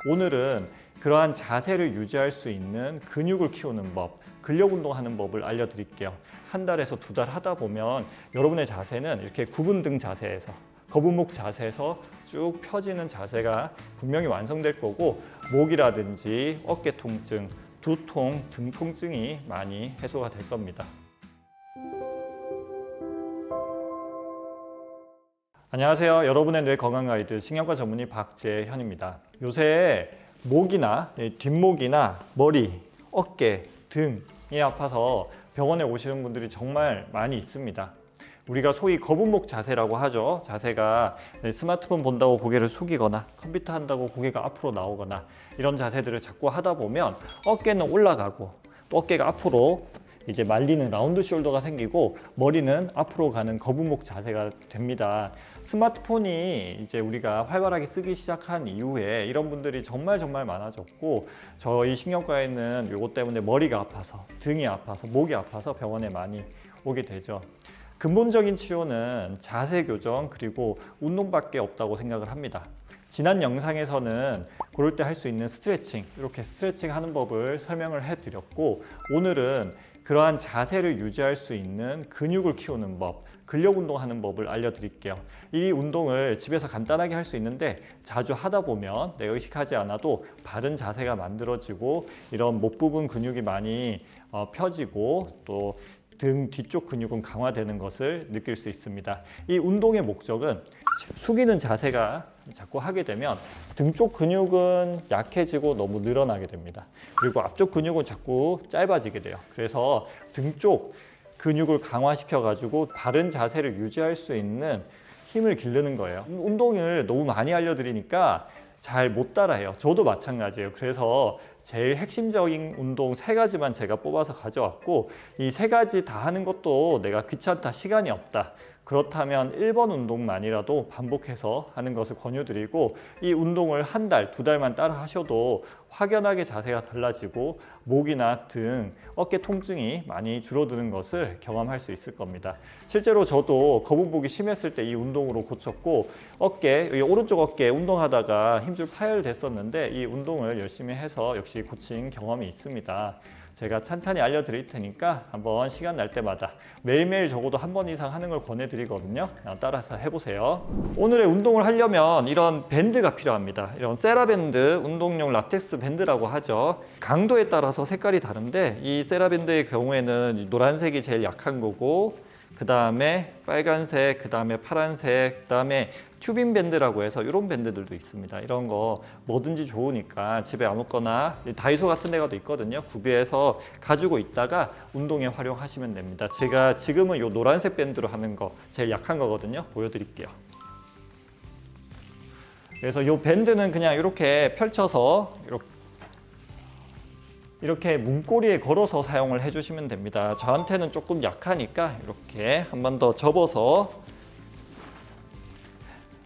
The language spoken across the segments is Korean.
오늘은 그러한 자세를 유지할 수 있는 근육을 키우는 법, 근력 운동하는 법을 알려드릴게요. 한 달에서 두 달 하다 보면 여러분의 자세는 이렇게 굽은 등 자세에서, 거북목 자세에서 쭉 펴지는 자세가 분명히 완성될 거고, 목이라든지 어깨 통증, 두통, 등 통증이 많이 해소가 될 겁니다. 안녕하세요. 여러분의 뇌 건강 가이드 신경과 전문의 박재현입니다. 요새 목이나 뒷목이나 머리, 어깨, 등이 아파서 병원에 오시는 분들이 정말 많이 있습니다. 우리가 소위 거북목 자세라고 하죠. 자세가 스마트폰 본다고 고개를 숙이거나 컴퓨터 한다고 고개가 앞으로 나오거나 이런 자세들을 자꾸 하다 보면 어깨는 올라가고 또 어깨가 앞으로 이제 말리는 라운드 숄더가 생기고 머리는 앞으로 가는 거북목 자세가 됩니다. 스마트폰이 이제 우리가 활발하게 쓰기 시작한 이후에 이런 분들이 정말 많아졌고, 저희 신경과에는 이것 때문에 머리가 아파서, 등이 아파서, 목이 아파서 병원에 많이 오게 되죠. 근본적인 치료는 자세 교정 그리고 운동밖에 없다고 생각을 합니다. 지난 영상에서는 그럴 때 할 수 있는 스트레칭, 이렇게 스트레칭 하는 법을 설명을 해드렸고, 오늘은 그러한 자세를 유지할 수 있는 근육을 키우는 법, 근력 운동하는 법을 알려드릴게요. 이 운동을 집에서 간단하게 할 수 있는데 자주 하다 보면 내가 의식하지 않아도 바른 자세가 만들어지고 이런 목 부분 근육이 많이 펴지고 또 등 뒤쪽 근육은 강화되는 것을 느낄 수 있습니다. 이 운동의 목적은 숙이는 자세가 자꾸 하게 되면 등 쪽 근육은 약해지고 너무 늘어나게 됩니다. 그리고 앞쪽 근육은 자꾸 짧아지게 돼요. 그래서 등 쪽 근육을 강화시켜 가지고 바른 자세를 유지할 수 있는 힘을 기르는 거예요. 운동을 너무 많이 알려드리니까 잘 못 따라해요. 저도 마찬가지예요. 그래서 제일 핵심적인 운동 3가지만 제가 뽑아서 가져왔고, 이 3가지 다 하는 것도 내가 귀찮다, 시간이 없다, 그렇다면 1번 운동만이라도 반복해서 하는 것을 권유드리고, 이 운동을 한 달, 2달만 따라 하셔도 확연하게 자세가 달라지고 목이나 등, 어깨 통증이 많이 줄어드는 것을 경험할 수 있을 겁니다. 실제로 저도 거북목이 심했을 때 이 운동으로 고쳤고, 어깨, 오른쪽 어깨 운동하다가 힘줄 파열됐었는데 이 운동을 열심히 해서 역시 고친 경험이 있습니다. 제가 찬찬히 알려드릴 테니까 한번 시간 날 때마다 매일매일 적어도 한 번 이상 하는 걸 권해드리거든요. 따라서 해보세요. 오늘의 운동을 하려면 이런 밴드가 필요합니다. 이런 세라밴드, 운동용 라텍스 밴드라고 하죠. 강도에 따라서 색깔이 다른데 이 세라밴드의 경우에는 노란색이 제일 약한 거고, 그 다음에 빨간색, 그 다음에 파란색, 그 다음에 튜빈 밴드라고 해서 이런 밴드들도 있습니다. 이런 거 뭐든지 좋으니까 집에 아무거나 다이소 같은 데 가도 있거든요. 구비해서 가지고 있다가 운동에 활용하시면 됩니다. 제가 지금은 이 노란색 밴드로 하는 거 제일 약한 거거든요. 보여드릴게요. 그래서 이 밴드는 그냥 이렇게 펼쳐서 이렇게 문고리에 걸어서 사용을 해주시면 됩니다. 저한테는 조금 약하니까 이렇게 한 번 더 접어서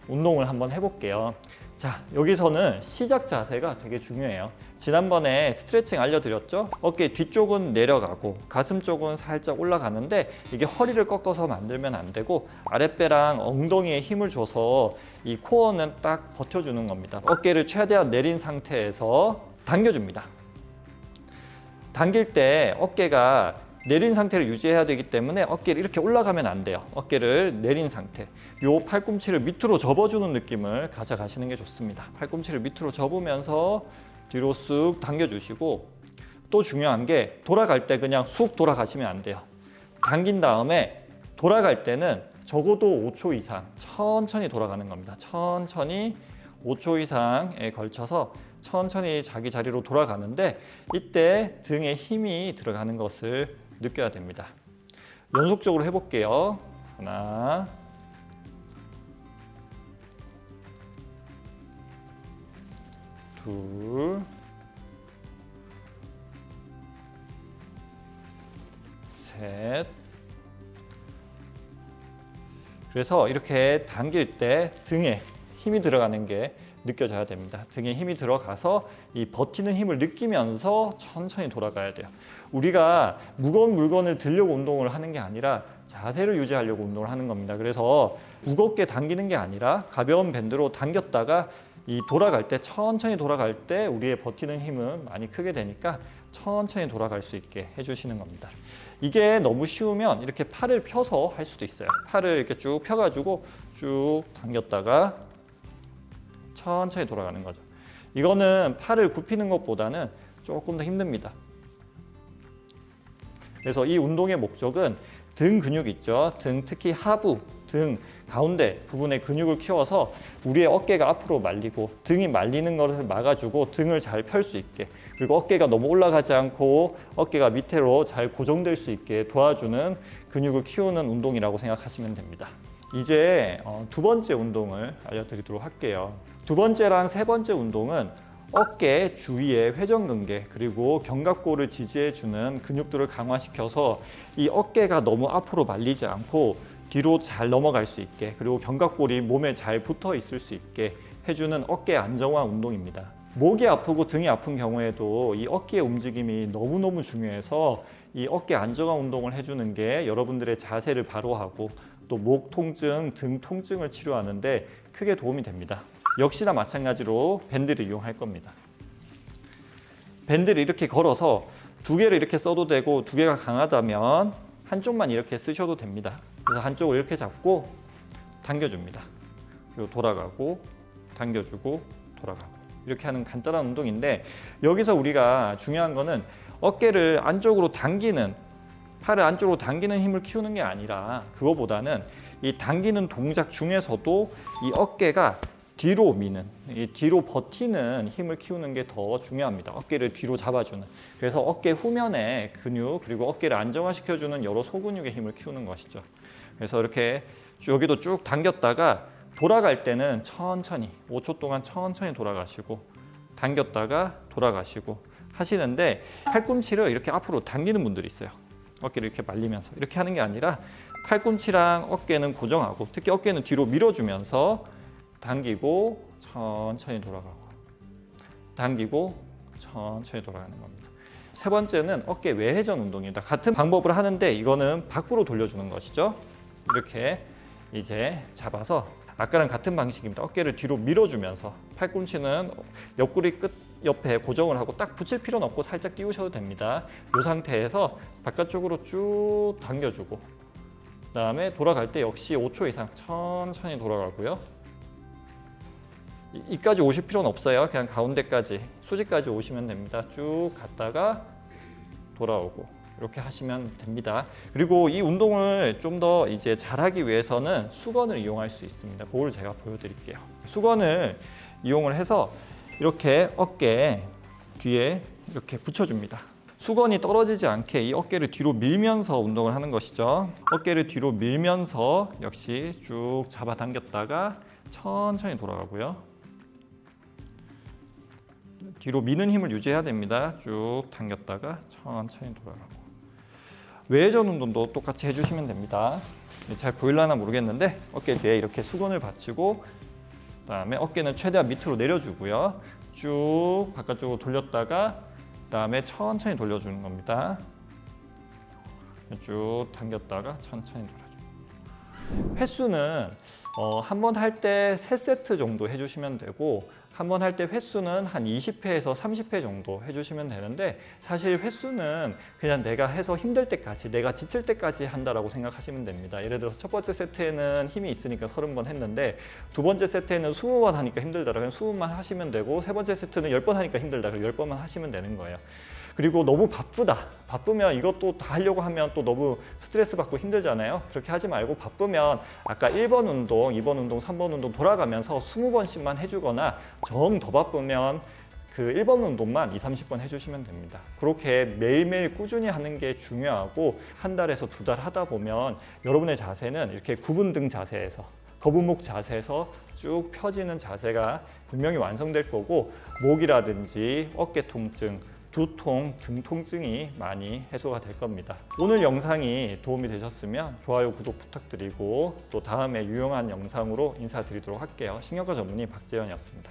운동을 한번 해볼게요. 자, 여기서는 시작 자세가 되게 중요해요. 지난번에 스트레칭 알려드렸죠? 어깨 뒤쪽은 내려가고 가슴 쪽은 살짝 올라가는데 이게 허리를 꺾어서 만들면 안 되고 아랫배랑 엉덩이에 힘을 줘서 이 코어는 딱 버텨주는 겁니다. 어깨를 최대한 내린 상태에서 당겨줍니다. 당길 때 어깨가 내린 상태를 유지해야 되기 때문에 어깨를 이렇게 올라가면 안 돼요. 어깨를 내린 상태. 요 팔꿈치를 밑으로 접어주는 느낌을 가져가시는 게 좋습니다. 팔꿈치를 밑으로 접으면서 뒤로 쑥 당겨주시고, 또 중요한 게 돌아갈 때 그냥 쑥 돌아가시면 안 돼요. 당긴 다음에 돌아갈 때는 적어도 5초 이상 천천히 돌아가는 겁니다. 천천히 5초 이상에 걸쳐서 천천히 자기 자리로 돌아가는데 이때 등에 힘이 들어가는 것을 느껴야 됩니다. 연속적으로 해볼게요. 하나, 둘, 셋. 그래서 이렇게 당길 때 등에 힘이 들어가는 게 느껴져야 됩니다. 등에 힘이 들어가서 이 버티는 힘을 느끼면서 천천히 돌아가야 돼요. 우리가 무거운 물건을 들려고 운동을 하는 게 아니라 자세를 유지하려고 운동을 하는 겁니다. 그래서 무겁게 당기는 게 아니라 가벼운 밴드로 당겼다가 이 돌아갈 때 천천히 돌아갈 때 우리의 버티는 힘은 많이 크게 되니까 천천히 돌아갈 수 있게 해주시는 겁니다. 이게 너무 쉬우면 이렇게 팔을 펴서 할 수도 있어요. 팔을 이렇게 쭉 펴가지고 쭉 당겼다가 천천히 돌아가는 거죠. 이거는 팔을 굽히는 것보다는 조금 더 힘듭니다. 그래서 이 운동의 목적은 등 근육 있죠. 등 특히 하부, 등 가운데 부분의 근육을 키워서 우리의 어깨가 앞으로 말리고 등이 말리는 것을 막아주고 등을 잘 펼 수 있게, 그리고 어깨가 너무 올라가지 않고 어깨가 밑으로 잘 고정될 수 있게 도와주는 근육을 키우는 운동이라고 생각하시면 됩니다. 이제 두 번째 운동을 알려드리도록 할게요. 두 번째랑 세 번째 운동은 어깨 주위의 회전근개 그리고 견갑골을 지지해주는 근육들을 강화시켜서 이 어깨가 너무 앞으로 말리지 않고 뒤로 잘 넘어갈 수 있게, 그리고 견갑골이 몸에 잘 붙어 있을 수 있게 해주는 어깨 안정화 운동입니다. 목이 아프고 등이 아픈 경우에도 이 어깨의 움직임이 너무너무 중요해서 이 어깨 안정화 운동을 해주는 게 여러분들의 자세를 바로하고 또 목 통증, 등 통증을 치료하는데 크게 도움이 됩니다. 역시나 마찬가지로 밴드를 이용할 겁니다. 밴드를 이렇게 걸어서 두 개를 이렇게 써도 되고, 두 개가 강하다면 한쪽만 이렇게 쓰셔도 됩니다. 그래서 한쪽을 이렇게 잡고 당겨줍니다. 그리고 돌아가고 당겨주고 돌아가고, 이렇게 하는 간단한 운동인데, 여기서 우리가 중요한 거는 어깨를 안쪽으로 당기는, 팔을 안쪽으로 당기는 힘을 키우는 게 아니라, 그거보다는 이 당기는 동작 중에서도 이 어깨가 뒤로 미는, 이 뒤로 버티는 힘을 키우는 게 더 중요합니다. 어깨를 뒤로 잡아주는. 그래서 어깨 후면의 근육, 그리고 어깨를 안정화시켜주는 여러 소근육의 힘을 키우는 것이죠. 그래서 이렇게 여기도 쭉 당겼다가 돌아갈 때는 천천히 5초 동안 천천히 돌아가시고, 당겼다가 돌아가시고 하시는데, 팔꿈치를 이렇게 앞으로 당기는 분들이 있어요. 어깨를 이렇게 말리면서 이렇게 하는 게 아니라 팔꿈치랑 어깨는 고정하고, 특히 어깨는 뒤로 밀어주면서 당기고 천천히 돌아가고, 당기고 천천히 돌아가는 겁니다. 세 번째는 어깨 외회전 운동입니다. 같은 방법을 하는데 이거는 밖으로 돌려주는 것이죠. 이렇게 이제 잡아서 아까랑 같은 방식입니다. 어깨를 뒤로 밀어주면서 팔꿈치는 옆구리 끝 옆에 고정을 하고 딱 붙일 필요는 없고 살짝 띄우셔도 됩니다. 이 상태에서 바깥쪽으로 쭉 당겨주고, 그다음에 돌아갈 때 역시 5초 이상 천천히 돌아가고요. 이까지 오실 필요는 없어요. 그냥 가운데까지, 수직까지 오시면 됩니다. 쭉 갔다가 돌아오고, 이렇게 하시면 됩니다. 그리고 이 운동을 좀 더 이제 잘하기 위해서는 수건을 이용할 수 있습니다. 그걸 제가 보여드릴게요. 수건을 이용을 해서 이렇게 어깨 뒤에 이렇게 붙여줍니다. 수건이 떨어지지 않게 이 어깨를 뒤로 밀면서 운동을 하는 것이죠. 어깨를 뒤로 밀면서 역시 쭉 잡아당겼다가 천천히 돌아가고요. 뒤로 미는 힘을 유지해야 됩니다. 쭉 당겼다가 천천히 돌아가고. 외회전 운동도 똑같이 해주시면 됩니다. 잘 보일라나 모르겠는데, 어깨 뒤에 이렇게 수건을 받치고, 그다음에 어깨는 최대한 밑으로 내려주고요. 쭉 바깥쪽으로 돌렸다가 그다음에 천천히 돌려주는 겁니다. 쭉 당겼다가 천천히 돌아줍니다. 횟수는 한 번 할 때 3세트 정도 해주시면 되고, 한 번 할 때 횟수는 한 20회에서 30회 정도 해주시면 되는데, 사실 횟수는 그냥 내가 해서 힘들 때까지, 내가 지칠 때까지 한다라고 생각하시면 됩니다. 예를 들어서 첫 번째 세트에는 힘이 있으니까 30번 했는데, 두 번째 세트에는 20번 하니까 힘들다 그러면 20번 하시면 되고, 세 번째 세트는 10번 하니까 힘들다 그러면 10번만 하시면 되는 거예요. 그리고 너무 바쁘면 이것도 다 하려고 하면 또 너무 스트레스 받고 힘들잖아요. 그렇게 하지 말고, 바쁘면 아까 1번 운동, 2번 운동, 3번 운동 돌아가면서 20번씩만 해주거나, 정 더 바쁘면 그 1번 운동만 20-30번 해주시면 됩니다. 그렇게 매일매일 꾸준히 하는 게 중요하고, 한 달에서 두 달 하다 보면 여러분의 자세는 이렇게 굽은 등 자세에서, 거북목 자세에서 쭉 펴지는 자세가 분명히 완성될 거고, 목이라든지 어깨 통증, 두통, 등 통증이 많이 해소가 될 겁니다. 오늘 영상이 도움이 되셨으면 좋아요, 구독 부탁드리고, 또 다음에 유용한 영상으로 인사드리도록 할게요. 신경과 전문의 박재현이었습니다.